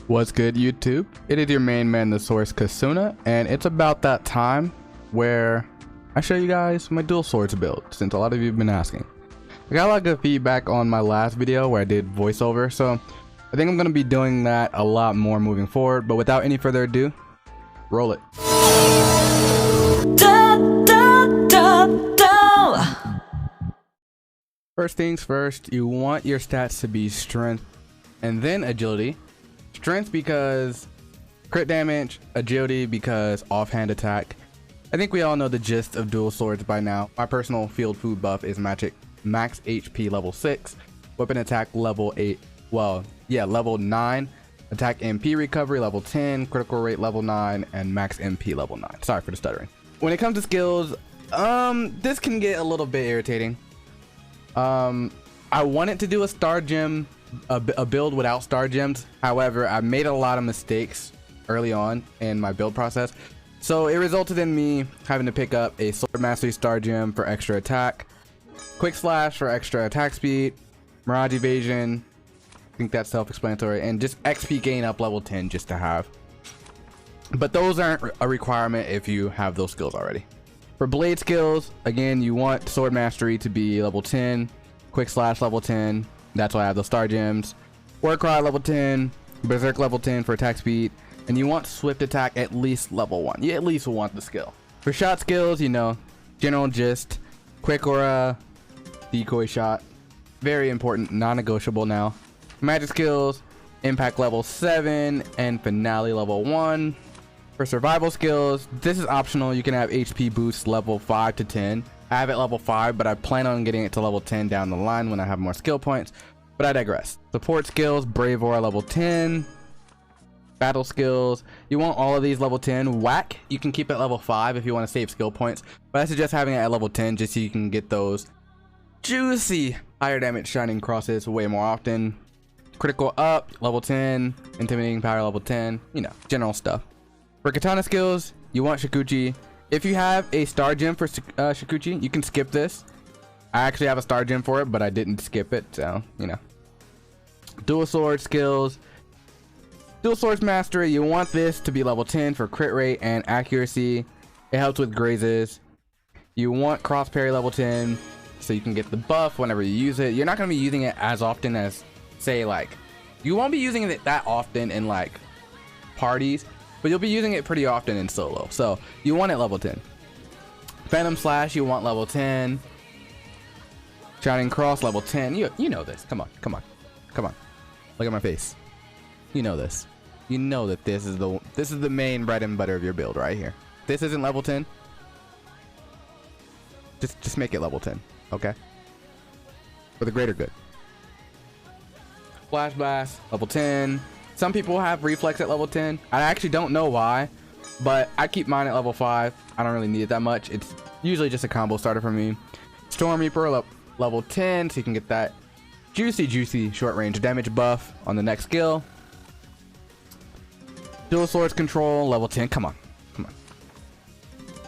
What's good, YouTube? It is your main man, the ItzKasuna, and it's about that time where I show you guys my dual swords build, since a lot of you have been asking. I got a lot of good feedback on my last video where I did voiceover, so I think I'm going to be doing that a lot more moving forward, but without any further ado, roll it. First things first, you want your stats to be strength and then agility. Strength because crit damage, agility because offhand attack. I think we all know the gist of dual swords by now. My personal field food buff is max HP level 6, weapon attack level 8, level 9, attack MP recovery level 10, critical rate level 9, and max MP level 9. Sorry for the stuttering. When it comes to skills, this can get a little bit irritating. I wanted to do a star gem, a build without star gems. However, I made a lot of mistakes early on in my build process, so it resulted in me having to pick up a sword mastery star gem for extra attack, quick slash for extra attack speed, mirage evasion, I think that's self-explanatory, and just XP gain up level 10 just to have. But those aren't a requirement if you have those skills already. For blade skills, again, you want sword mastery to be level 10, quick slash level 10. That's why I have those star gems. War cry level 10, berserk level 10 for attack speed, and you want swift attack at least level 1. You at least want the skill. For shot skills, you know, general gist, quick aura, decoy shot, very important, non-negotiable now. Magic skills, impact level 7 and finale level 1. For survival skills, this is optional. You can have HP boost level 5 to 10. I have it level 5, but I plan on getting it to level 10 down the line when I have more skill points, but I digress. Support skills, brave aura level 10. Battle skills, you want all of these level 10. Whack, you can keep it level 5 if you want to save skill points, but I suggest having it at level 10 just so you can get those juicy higher damage shining crosses way more often. Critical up level 10, intimidating power level 10, you know, general stuff. For katana skills, you want Shikuchi. If you have a star gem for Shikuchi, you can skip this. I actually have a star gem for it, but I didn't skip it, so, you know. Dual sword skills. Dual swords mastery, you want this to be level 10 for crit rate and accuracy. It helps with grazes. You want cross parry level 10, so you can get the buff whenever you use it. You're not going to be using it as often as, say, like, you won't be using it that often in, like, parties, but you'll be using it pretty often in solo, so you want it level 10. Phantom slash, you want level 10. Shining cross level 10. You know this. Come on. Look at my face. You know this. You know that this is the main bread and butter of your build right here. This isn't level 10. Just make it level 10, okay? For the greater good. Flash blast level 10. Some people have reflex at level 10. I actually don't know why, but I keep mine at level 5. I don't really need it that much. It's usually just a combo starter for me. Storm Reaper level 10, so you can get that juicy short range damage buff on the next skill. Dual swords control level 10. Come on.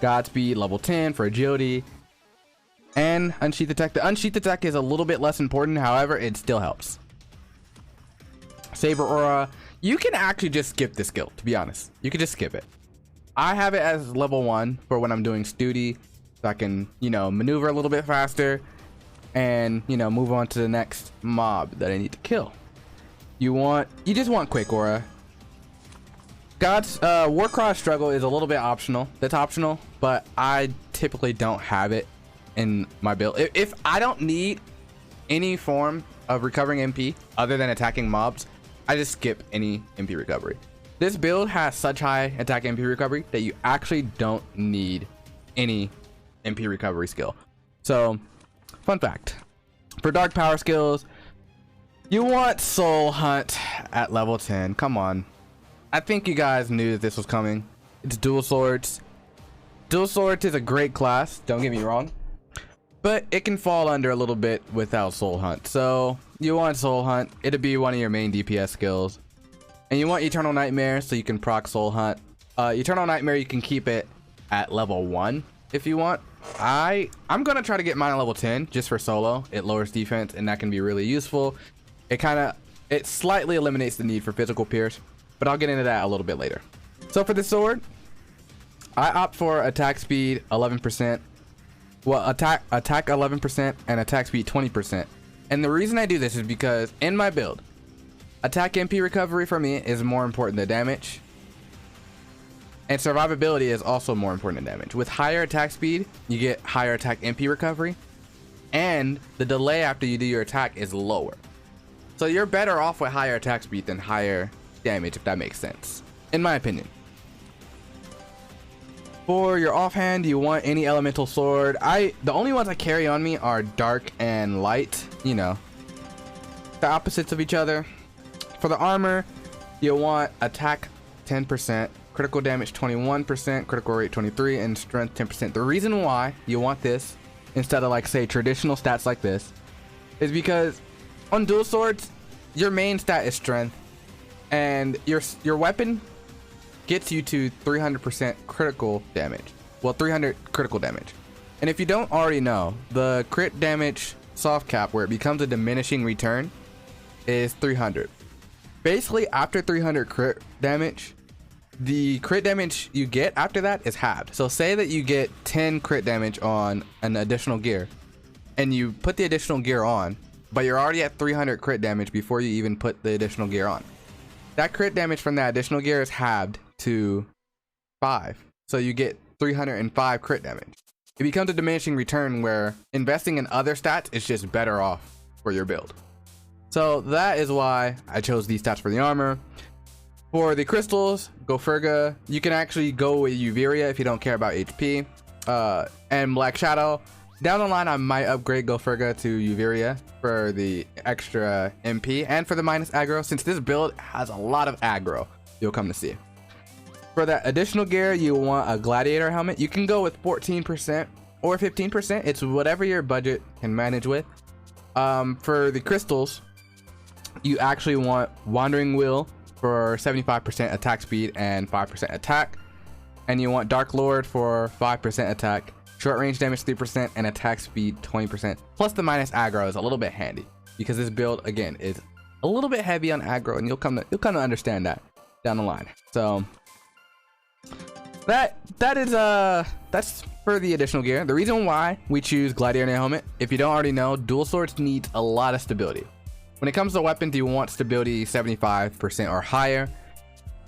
Godspeed level 10 for agility. And unsheath attack. The unsheath attack is a little bit less important, however, it still helps. Saber aura, you can actually just skip this skill, to be honest. You can just skip it. I have it as level 1 for when I'm doing Studi, so I can, you know, maneuver a little bit faster and, you know, move on to the next mob that I need to kill. You just want quick aura. God's Warcry struggle is a little bit optional. That's optional, but I typically don't have it in my build. If I don't need any form of recovering MP other than attacking mobs, I just skip any MP recovery. This build has such high attack MP recovery that you actually don't need any MP recovery skill. So, fun fact. For dark power skills, you want Soul Hunt at level 10. Come on. I think you guys knew that this was coming. It's dual swords. Dual swords is a great class, don't get me wrong, but it can fall under a little bit without Soul Hunt. So you want Soul Hunt. It'll be one of your main DPS skills. And you want Eternal Nightmare so you can proc Soul Hunt. Eternal Nightmare, you can keep it at level 1 if you want. I'm gonna try to get mine at level 10 just for solo. It lowers defense and that can be really useful. It slightly eliminates the need for physical pierce. but I'll get into that a little bit later. So for the sword, I opt for attack speed 11%. Well, attack 11% and attack speed 20%. And the reason I do this is because in my build, attack MP recovery for me is more important than damage. And survivability is also more important than damage. With higher attack speed, you get higher attack MP recovery. And the delay after you do your attack is lower. So you're better off with higher attack speed than higher damage, if that makes sense, in my opinion. For your offhand, you want any elemental sword. The only ones I carry on me are dark and light, you know, the opposites of each other. For the armor, you want attack 10%, critical damage 21%, critical rate 23%, and strength 10%. The reason why you want this instead of, like, say, traditional stats like this is because on dual swords, your main stat is strength, and your weapon gets you to 300% critical damage. Well, 300 critical damage. And if you don't already know, the crit damage soft cap, where it becomes a diminishing return, is 300. Basically, after 300 crit damage, the crit damage you get after that is halved. So say that you get 10 crit damage on an additional gear, and you put the additional gear on, but you're already at 300 crit damage before you even put the additional gear on. That crit damage from that additional gear is halved to 5. So you get 305 crit damage. It becomes a diminishing return where investing in other stats is just better off for your build. So that is why I chose these stats for the armor. For the crystals, go Ferga. You can actually go with Uveria if you don't care about HP. And Black Shadow. Down the line, I might upgrade Go Ferga to Uveria for the extra MP and for the minus aggro, since this build has a lot of aggro, you'll come to see. For that additional gear, you want a gladiator helmet. You can go with 14% or 15%. It's whatever your budget can manage with. For the crystals, you actually want Wandering Wheel for 75% attack speed and 5% attack. And you want Dark Lord for 5% attack, short range damage 3%, and attack speed 20%. Plus the minus aggro is a little bit handy because this build, again, is a little bit heavy on aggro, and you'll come to understand that down the line. So that's for the additional gear. The reason why we choose gladiator helmet, if you don't already know, dual swords need a lot of stability. When it comes to weapons, you want stability 75% or higher.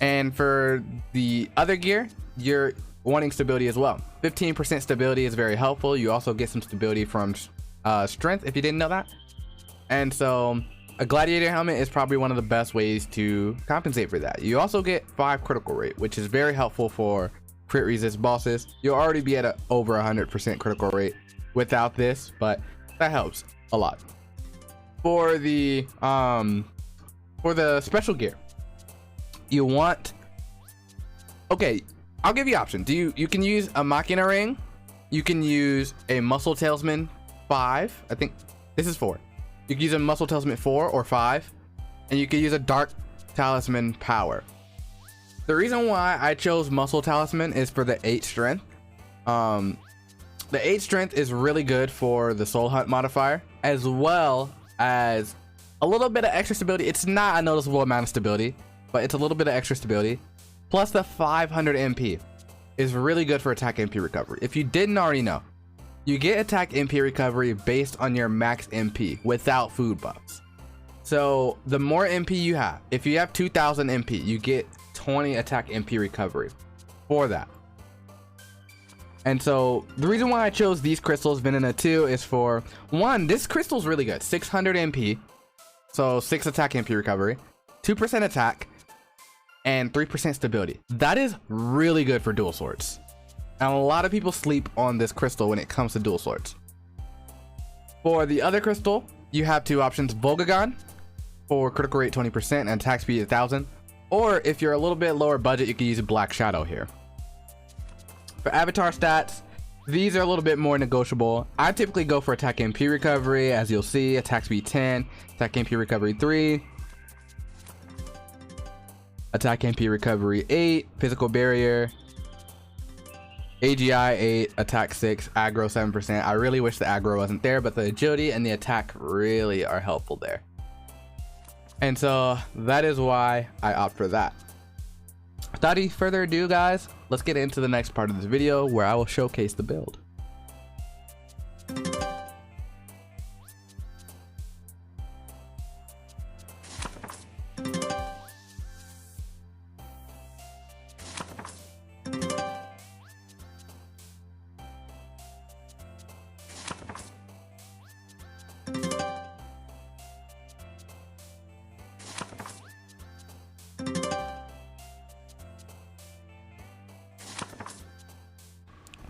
And for the other gear, you're wanting stability as well. 15% stability is very helpful. You also get some stability from strength, if you didn't know that. And so a gladiator helmet is probably one of the best ways to compensate for that. You also get 5 critical rate, which is very helpful for crit resist bosses. You'll already be at over 100% critical rate without this, but that helps a lot. For the special gear, you want, okay, I'll give you options. You can use a Machina ring, you can use a muscle talisman 5, I think this is 4. You can use a muscle talisman 4 or 5, and you can use a dark talisman power. The reason why I chose muscle talisman is for the 8 strength. The 8 strength is really good for the soul hunt modifier, as well as a little bit of extra stability. It's not a noticeable amount of stability, but it's a little bit of extra stability. Plus the 500 MP is really good for attack MP recovery. If you didn't already know, you get attack MP recovery based on your max MP without food buffs. So the more MP you have, if you have 2000 MP, you get 20 attack MP recovery for that. And so the reason why I chose these crystals, Venena 2, is for, one, this crystal's really good. 600 MP, so 6 attack MP recovery, 2% attack, and 3% stability. That is really good for dual swords. And a lot of people sleep on this crystal when it comes to dual swords. For the other crystal, you have 2 options. Volgagon for critical rate 20% and attack speed 1000. Or if you're a little bit lower budget, you can use Black Shadow here. For avatar stats, these are a little bit more negotiable. I typically go for attack MP recovery, as you'll see, attack speed 10, attack MP recovery 3, attack MP recovery 8, physical barrier, AGI 8, attack 6, aggro 7%. I really wish the aggro wasn't there, but the agility and the attack really are helpful there. And so that is why I opt for that. Without any further ado, guys, let's get into the next part of this video where I will showcase the build.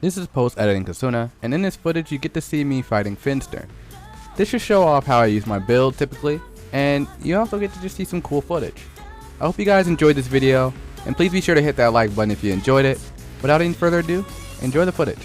This is post-editing Kasuna, and in this footage you get to see me fighting Finster. This should show off how I use my build typically, and you also get to just see some cool footage. I hope you guys enjoyed this video, and please be sure to hit that like button if you enjoyed it. Without any further ado, enjoy the footage.